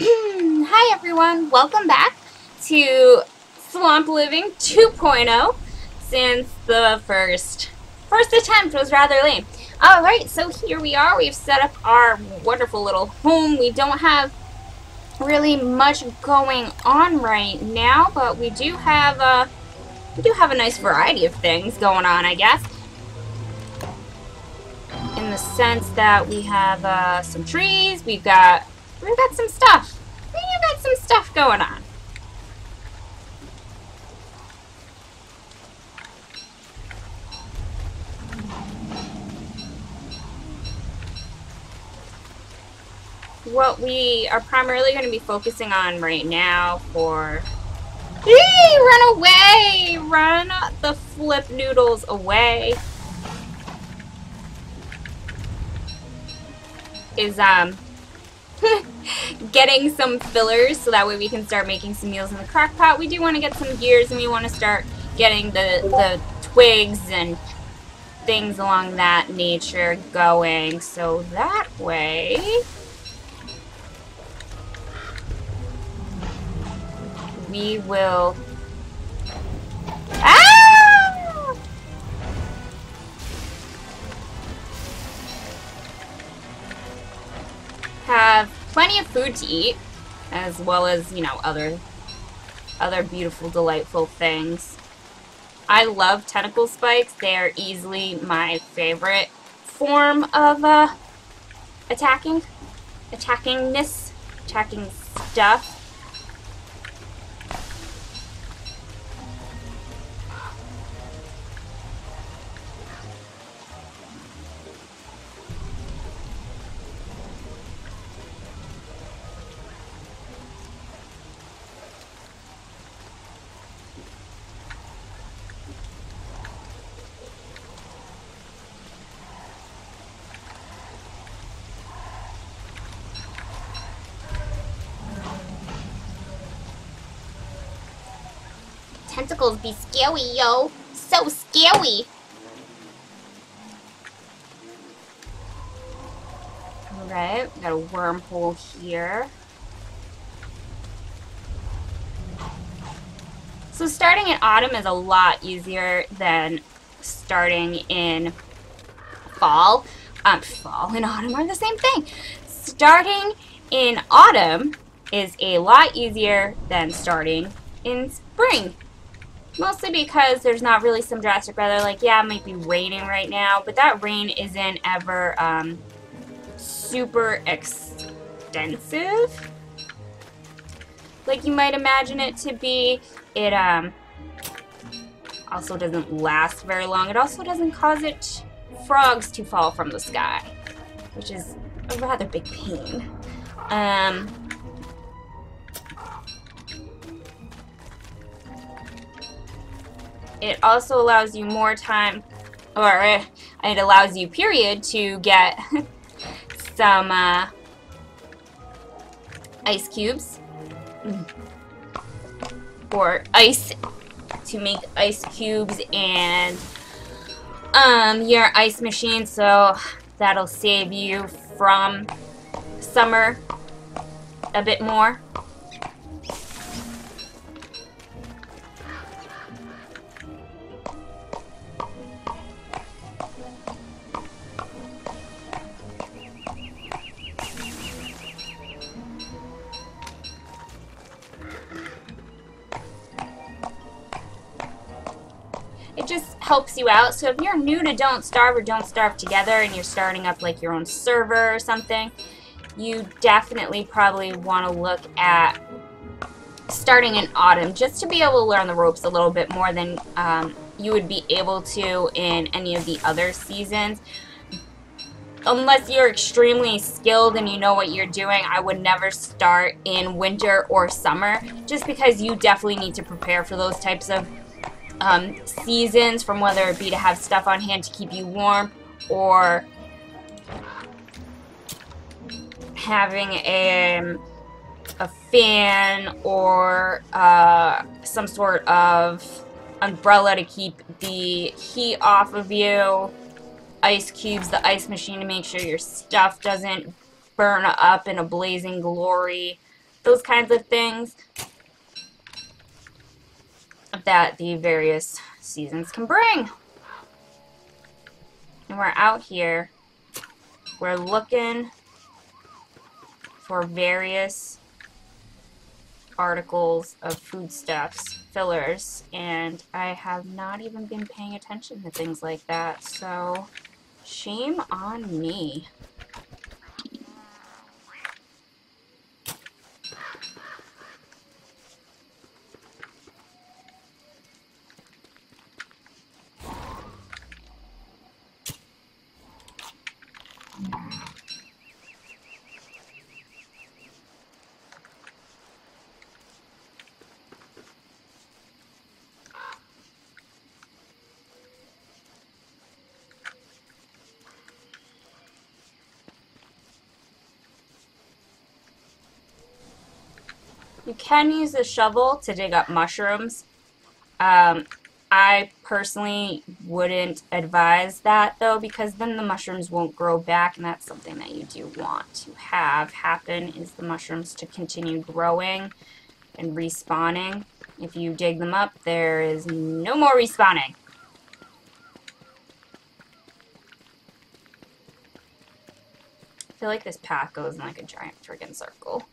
Hi everyone, welcome back to Swamp Living 2.0 since the first attempt was rather lame. Alright, so here we are. We've set up our wonderful little home. We don't have really much going on right now, but we do have a nice variety of things going on, I guess. In the sense that we have some trees, we've got some stuff. We've got some stuff going on. What we are primarily going to be focusing on right now for... Eee, run away! Run the flip noodles away. Is, getting some fillers so that way we can start making some meals in the crock pot. We do want to get some gears and we want to start getting the twigs and things along that nature going. So that way... we will... Ah! Have plenty of food to eat, as well as, you know, other beautiful, delightful things. I love tentacle spikes. They are easily my favorite form of attacking stuff. Tentacles be scary, yo. So scary. Alright, we got a wormhole here. So starting in autumn is a lot easier than starting in fall. Fall and autumn are the same thing. Starting in autumn is a lot easier than starting in spring. Mostly because there's not really some drastic weather. Like, yeah, it might be raining right now, but that rain isn't ever super extensive like you might imagine it to be. It also doesn't last very long. It also doesn't cause frogs to fall from the sky, which is a rather big pain. It also allows you more time, or it allows you, period, to get some ice cubes. Or ice, to make ice cubes and your ice machine, so that'll save you from summer a bit more. It just helps you out. So if you're new to Don't Starve or Don't Starve Together and you're starting up like your own server or something, you definitely probably want to look at starting in autumn just to be able to learn the ropes a little bit more than you would be able to in any of the other seasons. Unless you're extremely skilled and you know what you're doing, I would never start in winter or summer, just because you definitely need to prepare for those types of seasons, from whether it be to have stuff on hand to keep you warm or having a fan or some sort of umbrella to keep the heat off of you, ice cubes, the ice machine to make sure your stuff doesn't burn up in a blazing glory, those kinds of things that the various seasons can bring. And we're out here, we're looking for various articles of foodstuffs, fillers, and I have not even been paying attention to things like that, so shame on me. You can use a shovel to dig up mushrooms. I personally wouldn't advise that though, because then the mushrooms won't grow back, and that's something that you do want to have happen, is the mushrooms to continue growing and respawning. If you dig them up, there is no more respawning. I feel like this path goes in like a giant friggin' circle.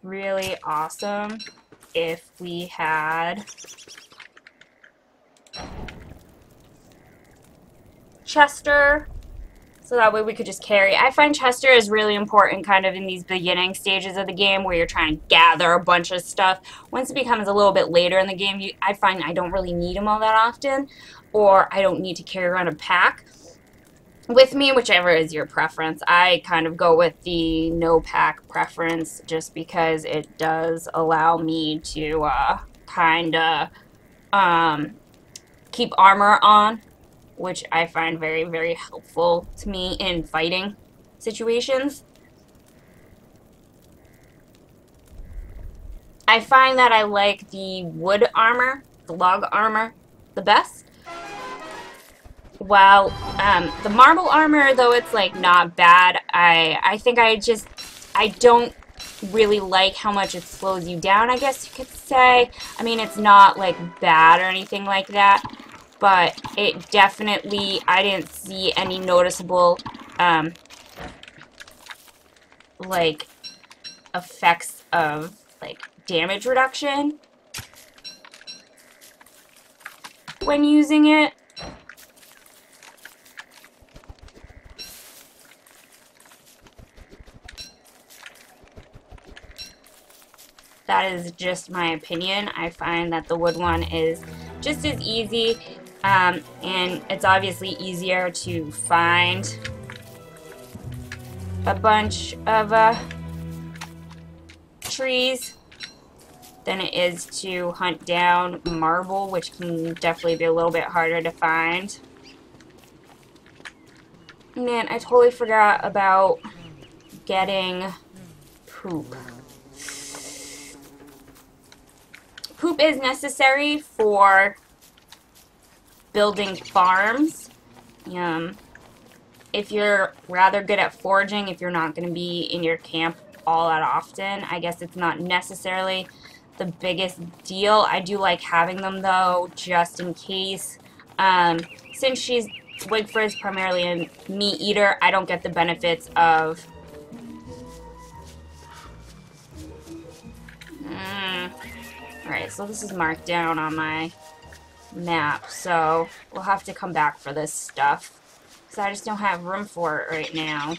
Really awesome if we had Chester, so that way we could just carry. I find Chester is really important kind of in these beginning stages of the game where you're trying to gather a bunch of stuff. Once it becomes a little bit later in the game, I find I don't really need them all that often, or I don't need to carry around a pack with me, whichever is your preference. I kind of go with the no pack preference just because it does allow me to kind of keep armor on, which I find very, very helpful to me in fighting situations. I find that I like the wood armor, the log armor, the best. While the marble armor, though it's like not bad, I think I don't really like how much it slows you down, I guess you could say. I mean, it's not like bad or anything like that, but it definitely, I didn't see any noticeable like effects of like damage reduction when using it. That is just my opinion. I find that the wood one is just as easy, and it's obviously easier to find a bunch of trees than it is to hunt down marble, which can definitely be a little bit harder to find. Man, I totally forgot about getting poop. Poop is necessary for building farms. If you're rather good at foraging, if you're not going to be in your camp all that often, I guess it's not necessarily the biggest deal. I do like having them though, just in case. Since Wigford is primarily a meat eater, I don't get the benefits of Alright, so this is marked down on my map, so we'll have to come back for this stuff, because I just don't have room for it right now.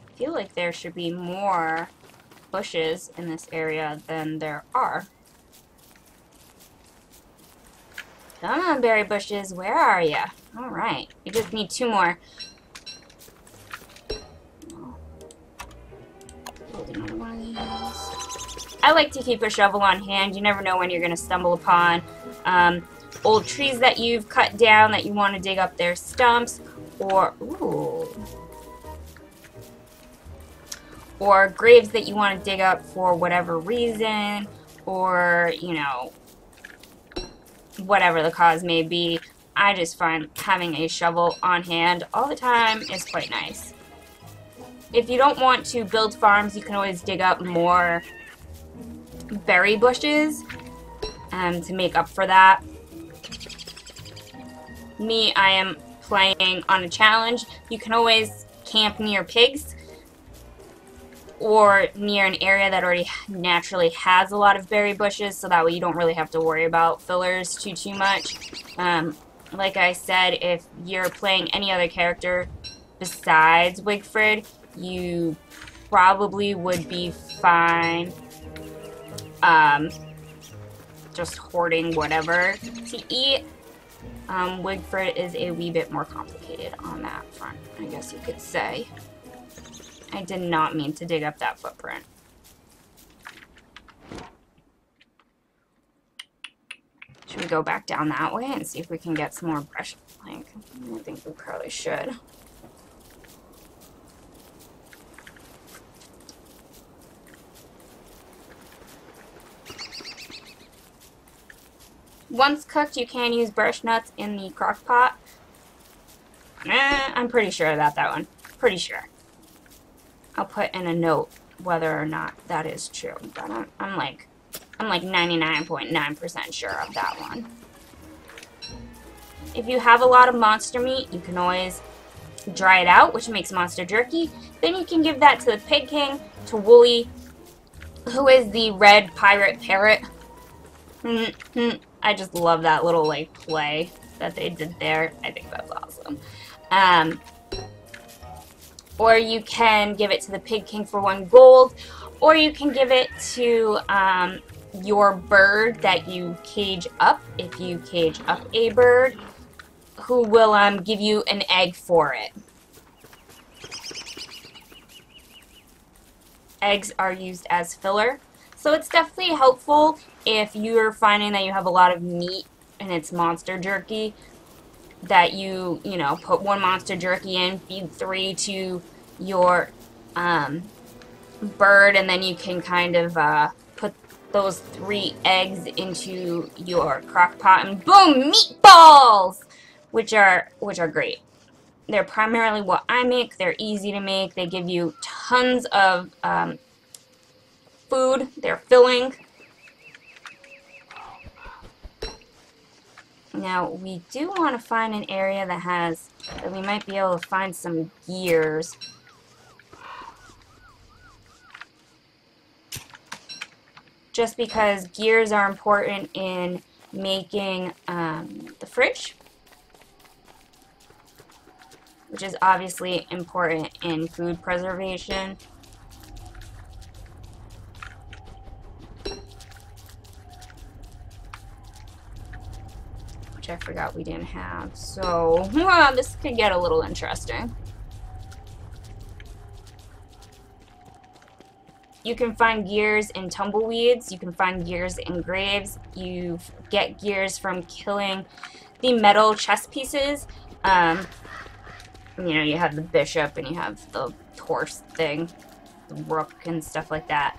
I feel like there should be more bushes in this area than there are. Come on, berry bushes, where are you? Alright, you just need 2 more. Build another one of these. I like to keep a shovel on hand. You never know when you're going to stumble upon old trees that you've cut down that you want to dig up their stumps, or or graves that you want to dig up for whatever reason, or, you know, whatever the cause may be. I just find having a shovel on hand all the time is quite nice. If you don't want to build farms, you can always dig up more berry bushes to make up for that. Me, I am playing on a challenge. You can always camp near pigs or near an area that already naturally has a lot of berry bushes, so that way you don't really have to worry about fillers too much. Like I said, if you're playing any other character besides Wigfrid, you probably would be fine just hoarding whatever to eat. Wigfrid is a wee bit more complicated on that front, I guess you could say. I did not mean to dig up that footprint. Should we go back down that way and see if we can get some more brush? Like, I think we probably should. Once cooked, you can use brush nuts in the crock pot. I'm pretty sure about that one. Pretty sure. I'll put in a note whether or not that is true. But I'm like 99.9% sure of that one. If you have a lot of monster meat, you can always dry it out, which makes monster jerky. Then you can give that to the Pig King, to Wooly, who is the red pirate parrot. I just love that little, like, play that they did there. I think that's awesome. Or you can give it to the Pig King for 1 gold, or you can give it to your bird that you cage up, if you cage up a bird, who will give you an egg for it. Eggs are used as filler. So it's definitely helpful if you're finding that you have a lot of meat and it's monster jerky, that you know, put 1 monster jerky in, feed 3 to your bird, and then you can kind of put those 3 eggs into your crock pot, and boom, meatballs, which are great. They're primarily what I make. They're easy to make. They give you tons of food. They're filling. Now, we do want to find an area that we might be able to find some gears. Just because gears are important in making the fridge, which is obviously important in food preservation. Which I forgot we didn't have. So, this could get a little interesting. You can find gears in tumbleweeds. You can find gears in graves. You get gears from killing the metal chess pieces. You know, you have the bishop and you have the horse thing, the rook and stuff like that.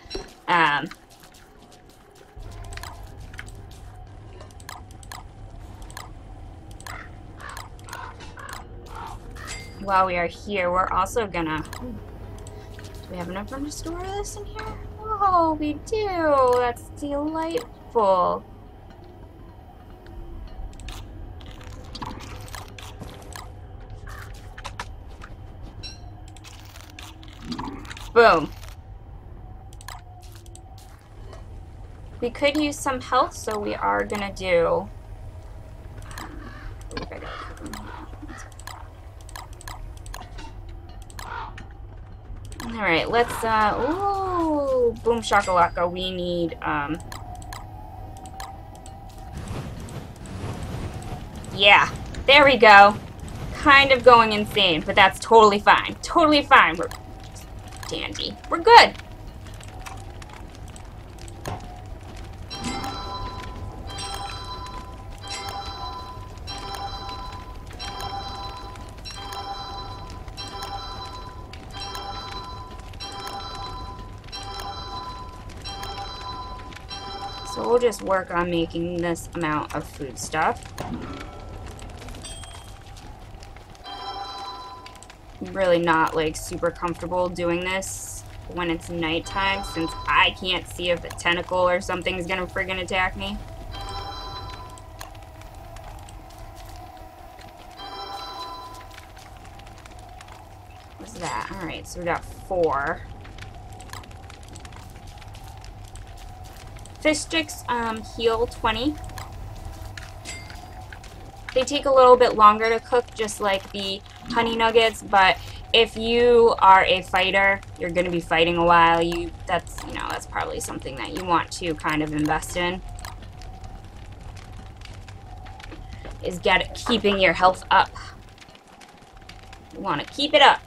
While we are here, we're also gonna... Do we have enough room to store this in here? Oh, we do! That's delightful. Boom. We could use some health, so we are gonna do... Alright, let's, ooh, boom shakalaka, we need, Yeah, there we go. Kind of going insane, but that's totally fine. Totally fine. We're dandy. We're good. So we'll just work on making this amount of food stuff. I'm really not like super comfortable doing this when it's nighttime since I can't see if a tentacle or something's gonna friggin' attack me. What's that? Alright, so we got 4. Fish sticks heal 20. They take a little bit longer to cook, just like the honey nuggets, but if you are a fighter, you're going to be fighting a while. That's probably something that you want to kind of invest in. Is keeping your health up. You want to keep it up.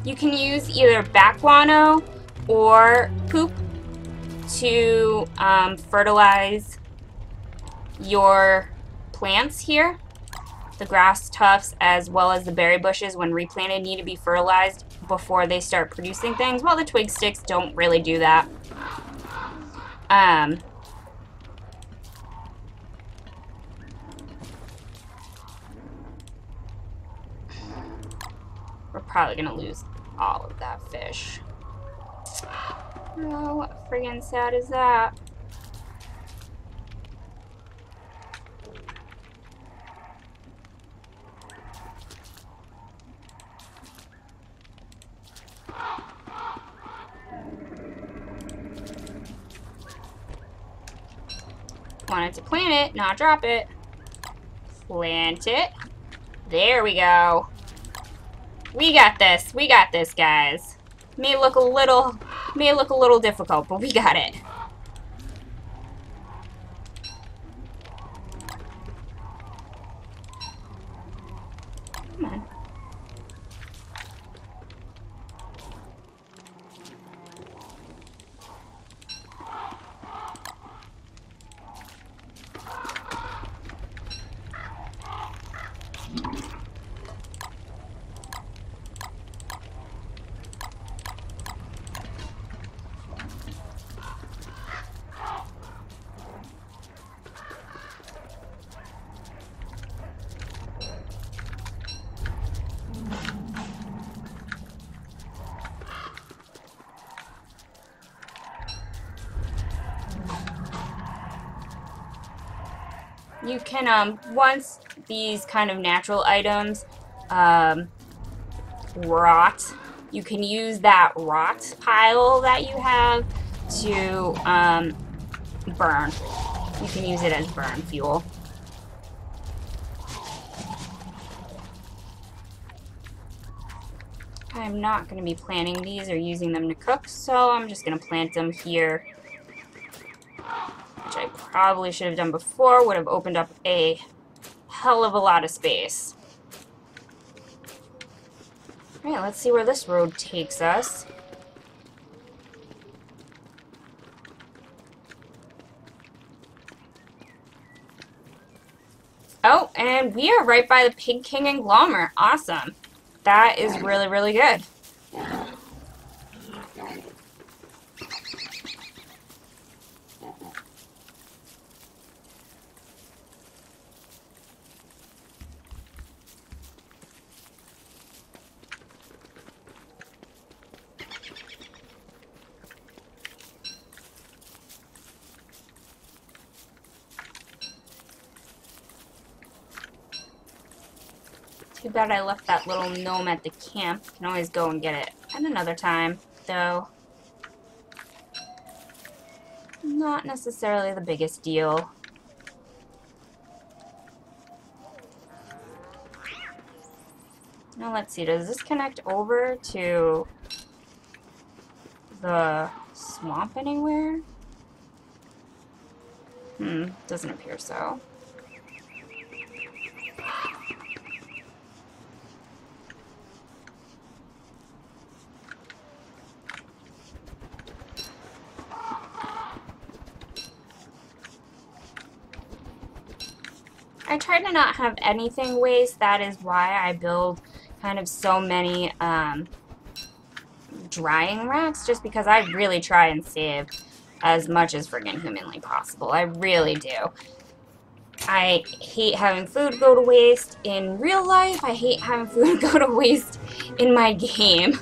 You can use either back guano or poop to fertilize your plants here. The grass tufts as well as the berry bushes, when replanted, need to be fertilized before they start producing things. Well, the twig sticks don't really do that. We're probably gonna lose all of that fish. Oh, what friggin' sad is that? Wanted to plant it, not drop it. Plant it. There we go. We got this. We got this, guys. May look a little difficult, but we got it. Come on. You can, once these kind of natural items rot, you can use that rot pile that you have to burn. You can use it as burn fuel. I'm not going to be planting these or using them to cook, so I'm just going to plant them here. Which I probably should have done before, would have opened up a hell of a lot of space. Alright, let's see where this road takes us. Oh, and we are right by the Pig King and Glommer. Awesome. That is really, really good. Too bad I left that little gnome at the camp. Can always go and get it at another time, though. Not necessarily the biggest deal. Now let's see, does this connect over to the swamp anywhere? Doesn't appear so. I try to not have anything waste. That is why I build kind of so many drying racks, just because I really try and save as much as friggin' humanly possible. I really do. I hate having food go to waste in real life. I hate having food go to waste in my game.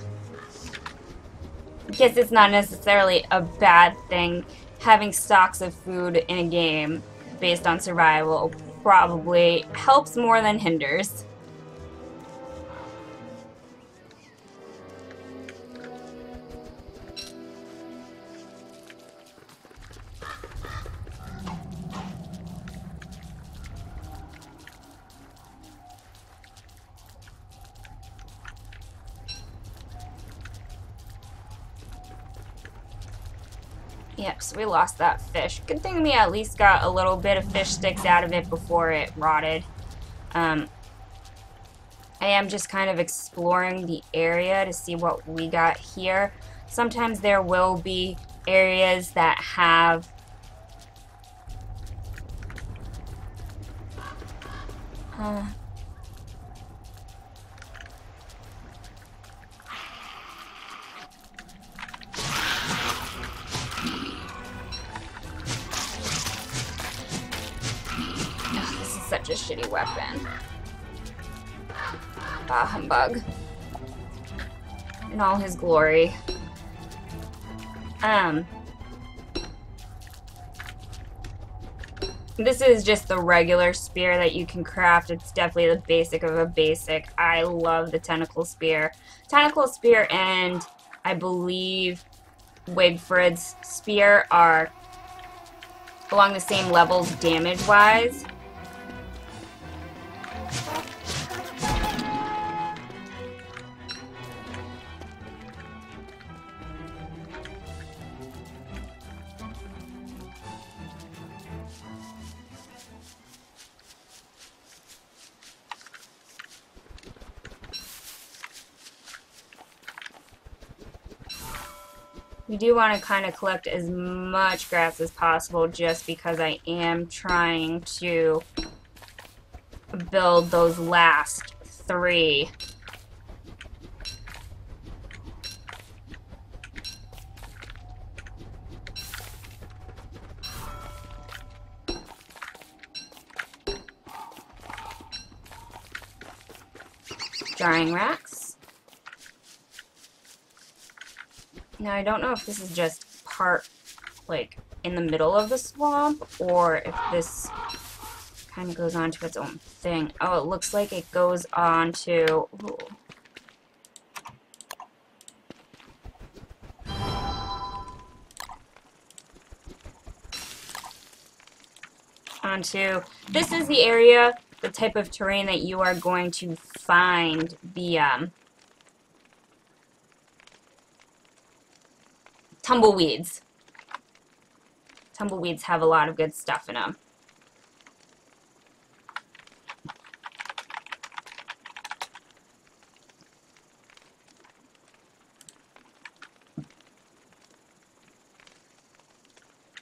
I guess it's not necessarily a bad thing. Having stocks of food in a game based on survival probably helps more than hinders. Yep, so we lost that fish. Good thing we at least got a little bit of fish sticks out of it before it rotted. I am just kind of exploring the area to see what we got here. Sometimes there will be areas that have such a shitty weapon. Bah humbug. In all his glory. This is just the regular spear that you can craft. It's definitely the basic of a basic. I love the tentacle spear. Tentacle spear and I believe Wigfrid's spear are along the same levels damage-wise. We do want to kind of collect as much grass as possible just because I am trying to build those last 3. Drying racks. Now, I don't know if this is just part, like, in the middle of the swamp, or if this kind of goes on to its own thing. Oh, it looks like it goes on to... Ooh. Onto... This is the area, the type of terrain that you are going to find the, tumbleweeds. Tumbleweeds have a lot of good stuff in them.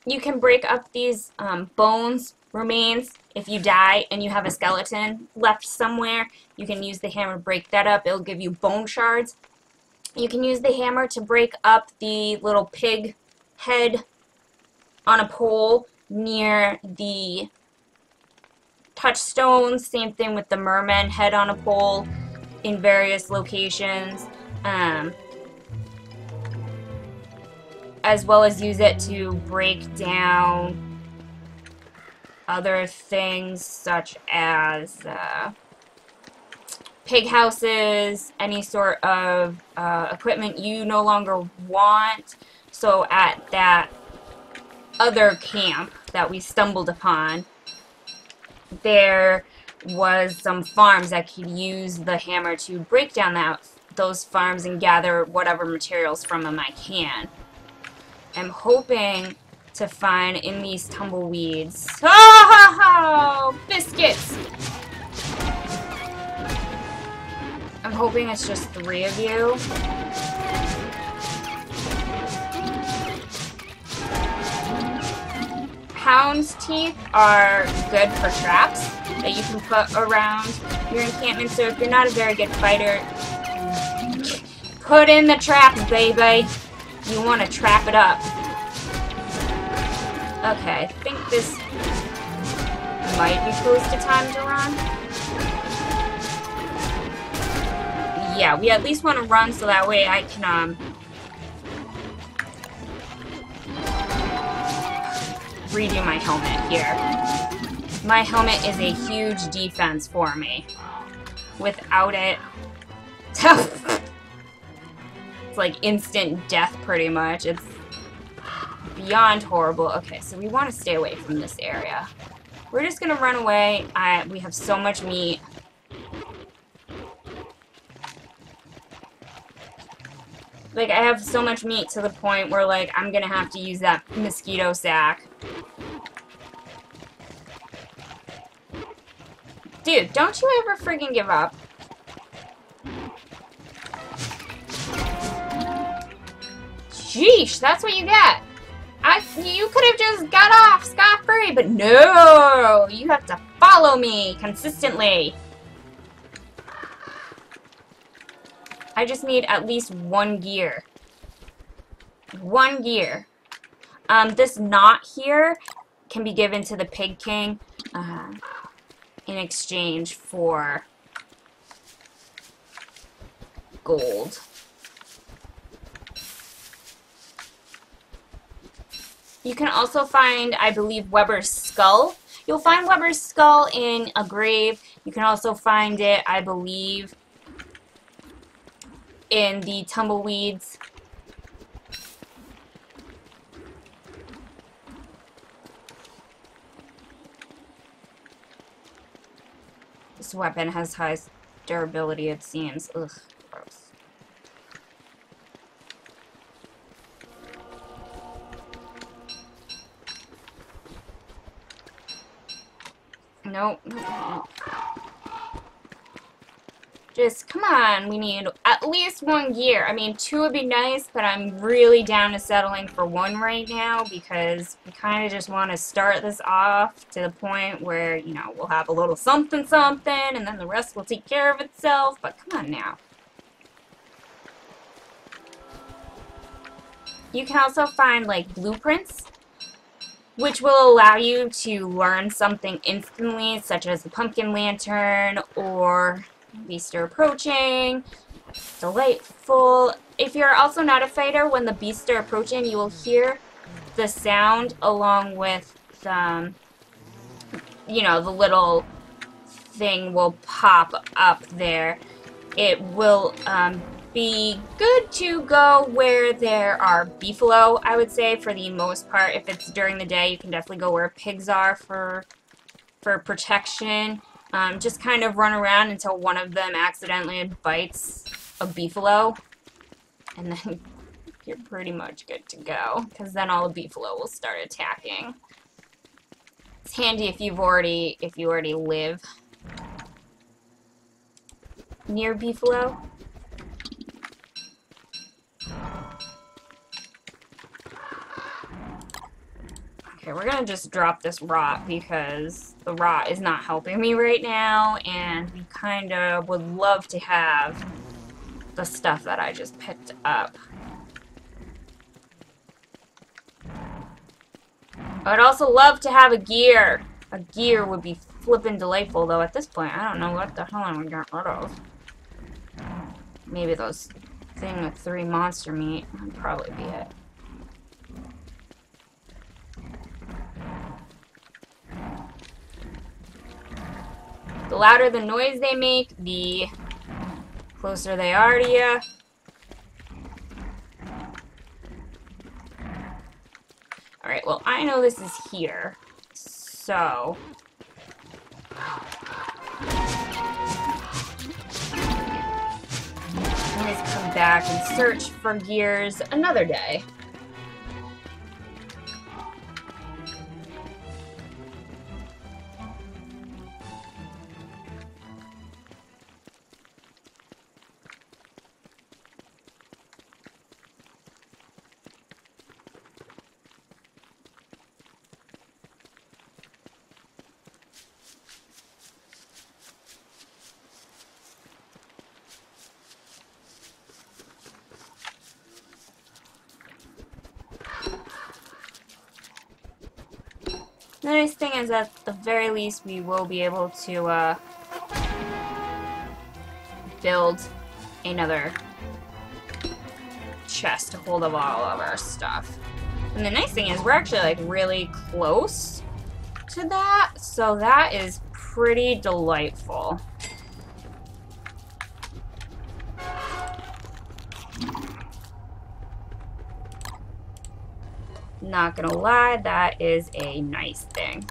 You can break up these bones, remains. If you die and you have a skeleton left somewhere, you can use the hammer to break that up. It'll give you bone shards. You can use the hammer to break up the little pig head on a pole near the touchstones. Same thing with the merman head on a pole in various locations. As well as use it to break down other things such as pig houses, any sort of equipment you no longer want. So at that other camp that we stumbled upon, there was some farms that could use the hammer to break down those farms and gather whatever materials from them I can. am hoping to find in these tumbleweeds. Oh, biscuits! I'm hoping it's just 3 of you. Hound's teeth are good for traps that you can put around your encampment, so if you're not a very good fighter, put in the traps, baby! You want to trap it up. Okay, I think this might be close to time to run. Yeah, we at least want to run so that way I can, redo my helmet here. My helmet is a huge defense for me. Without it, it's like instant death pretty much. It's beyond horrible. Okay, so we want to stay away from this area. We're just gonna run away. We have so much meat. Like, I have so much meat to the point where, like, I'm gonna have to use that mosquito sack. Dude, don't you ever friggin' give up. Sheesh, that's what you get. You could have just got off scot-free, but no! You have to follow me consistently. I just need at least 1 gear. 1 gear. This knot here can be given to the Pig King in exchange for gold. You can also find, I believe, Weber's skull. You'll find Weber's skull in a grave. You can also find it, I believe, in the tumbleweeds. This weapon has high durability, it seems. Ugh, gross. Nope. Just, come on, we need at least 1 gear. I mean, 2 would be nice, but I'm really down to settling for 1 right now because we kind of just want to start this off to the point where, you know, we'll have a little something something, and then the rest will take care of itself, but come on now. You can also find, like, blueprints, which will allow you to learn something instantly, such as the pumpkin lantern, or beasts are approaching. Delightful. If you're also not a fighter, when the beasts are approaching, you will hear the sound along with, you know, the little thing will pop up there. It will be good to go where there are beefalo, I would say, for the most part. If it's during the day, you can definitely go where pigs are for protection. Just kind of run around until one of them accidentally bites a beefalo, and then you're pretty much good to go, because then all the beefalo will start attacking. It's handy if you already live near beefalo. Okay, we're gonna just drop this rot because the rot is not helping me right now, and we kind of would love to have the stuff that I just picked up. I'd also love to have a gear. A gear would be flippin' delightful, though at this point I don't know what the hell I'm gonna get rid of. Maybe those thing with 3 monster meat would probably be it. The louder the noise they make, the closer they are to you. Alright, well, I know this is here, so let's come back and search for gears another day. nice thing is that at the very least we will be able to build another chest to hold of all of our stuff. And the nice thing is we're actually like really close to that, so that is pretty delightful. Not gonna lie, that is a nice thing.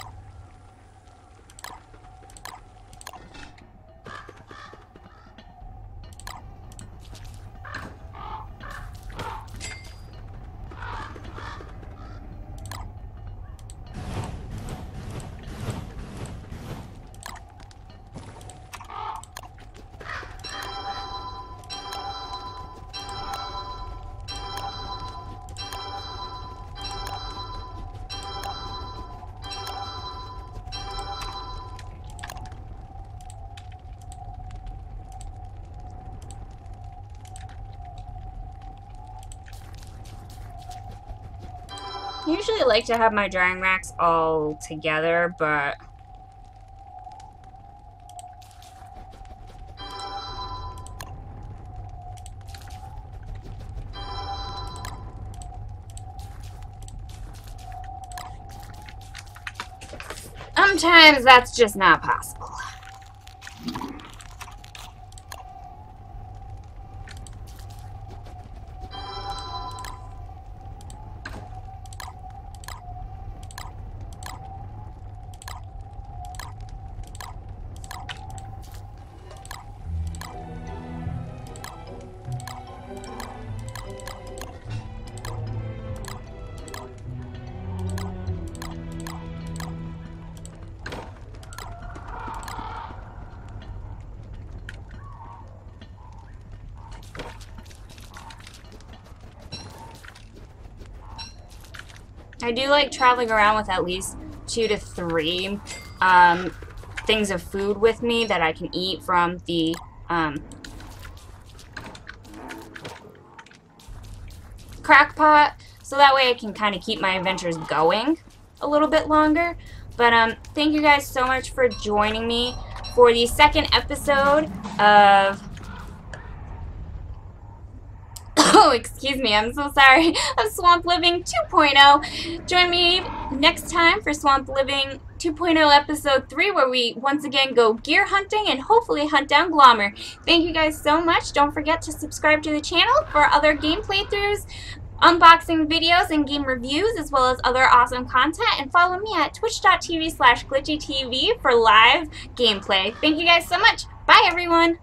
I usually like to have my drying racks all together, but sometimes that's just not possible. I do like traveling around with at least 2 to 3 things of food with me that I can eat from the crack pot, so that way I can kind of keep my adventures going a little bit longer. But thank you guys so much for joining me for the second episode of oh, excuse me, I'm so sorry, of Swamp Living 2.0. Join me next time for Swamp Living 2.0 episode 3, where we once again go gear hunting and hopefully hunt down Glommer. Thank you guys so much. Don't forget to subscribe to the channel for other game playthroughs, unboxing videos, and game reviews, as well as other awesome content. And follow me at twitch.tv/glitchytv for live gameplay. Thank you guys so much. Bye, everyone.